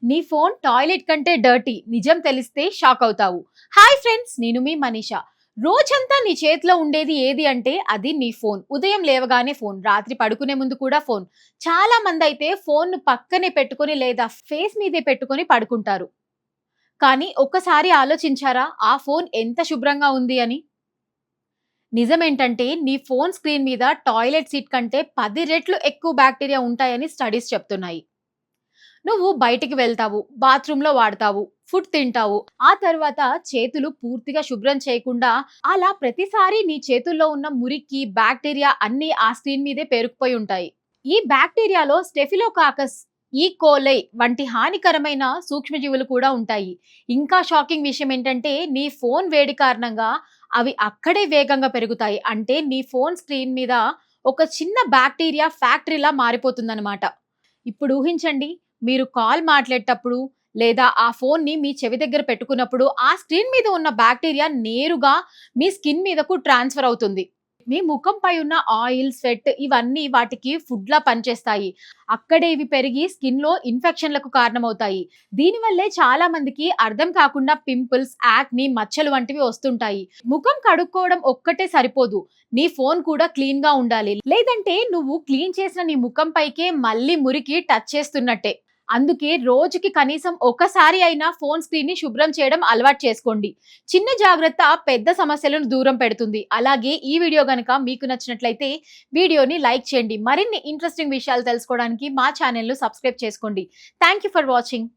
నీ phone toilet కంటే dirty నిజం తెలిస్తే షాక్ అవుతావు. హాయ్ ఫ్రెండ్స్, నేను మీ మనీషా. రోజంతా నీ చేతిలో ఉండేది ఏది అంటే అది నీ ఫోన్. ఉదయం లేవగానే ఫోన్, రాత్రి పడుకునే ముందు కూడా ఫోన్. చాలా మంది అయితే ఫోన్ పక్కనే పెట్టుకొని లేదా ఫేస్ మీదే పెట్టుకొని పడుకుంటారు. కానీ ఒక్కసారి ఆలోచించారా ఆ ఫోన్ ఎంత శుభ్రంగా ఉంది అని? నిజమేంటంటే నీ ఫోన్ స్క్రీన్ మీద టాయిలెట్ సీట్ కంటే 10 రెట్లు ఎక్కువ బ్యాక్టీరియా ఉంటాయని స్టడీస్ చెప్తున్నాయి. నువ్వు బయటికి వెళ్తావు, బాత్రూంలో వాడతావు, ఫుడ్ తింటావు. ఆ తర్వాత చేతులు పూర్తిగా శుభ్రం చేయకుండా అలా ప్రతిసారి నీ చేతుల్లో ఉన్న మురికి, బ్యాక్టీరియా అన్నీ ఆ స్క్రీన్ మీదే పేరుకుపోయి ఉంటాయి. ఈ బ్యాక్టీరియాలో స్టెఫిలోకాకస్, ఈ కోలై వంటి హానికరమైన సూక్ష్మజీవులు కూడా ఉంటాయి. ఇంకా షాకింగ్ విషయం ఏంటంటే నీ ఫోన్ వేడి కారణంగా అవి అక్కడే వేగంగా పెరుగుతాయి. అంటే నీ ఫోన్ స్క్రీన్ మీద ఒక చిన్న బ్యాక్టీరియా ఫ్యాక్టరీలా మారిపోతుందన్నమాట. ఇప్పుడు ఊహించండి, మీరు కాల్ మాట్లాడేటప్పుడు లేదా ఆ ఫోన్‌ని మీ చెవి దగ్గర పెట్టుకున్నప్పుడు ఆ స్క్రీన్ మీద ఉన్న బ్యాక్టీరియా నేరుగా మీ స్కిన్ మీదకు ట్రాన్స్‌ఫర్ అవుతుంది. మీ ముఖంపై ఉన్న ఆయిల్, స్వెట్ ఇవన్నీ వాటికి ఫుడ్‌లా పనిచేస్తాయి. అక్కడే ఇవి పెరిగి స్కిన్‌లో ఇన్ఫెక్షన్‌లకు కారణమవుతాయి. దీనివల్లే చాలా మందికి అర్థం కాకుండా పింపుల్స్, యాక్ని, మచ్చలు వంటివి వస్తుంటాయి. ముఖం కడుక్కోవడం ఒక్కటే సరిపోదు. నీ ఫోన్ కూడా క్లీన్‌గా ఉండాలి. లేదంటే నువ్వు క్లీన్ చేసిన నీ ముఖం పైకే మళ్ళీ మురికి టచ్ చేస్తున్నట్టే. అందుకే రోజుకి కనీసం ఒకసారి అయినా ఫోన్ స్క్రీన్‌ని శుభ్రం చేయడం అలవాటు చేసుకోండి. చిన్న జాగ్రత్త పెద్ద సమస్యలను దూరం పెడుతుంది. అలాగే ఈ వీడియో గనుక మీకు నచ్చినట్లయితే వీడియోని లైక్ చేయండి. మరిన్ని ఇంట్రెస్టింగ్ విషయాలు తెలుసుకోవడానికి మా ఛానెల్‌ను సబ్స్క్రైబ్ చేసుకోండి. Thank you for watching.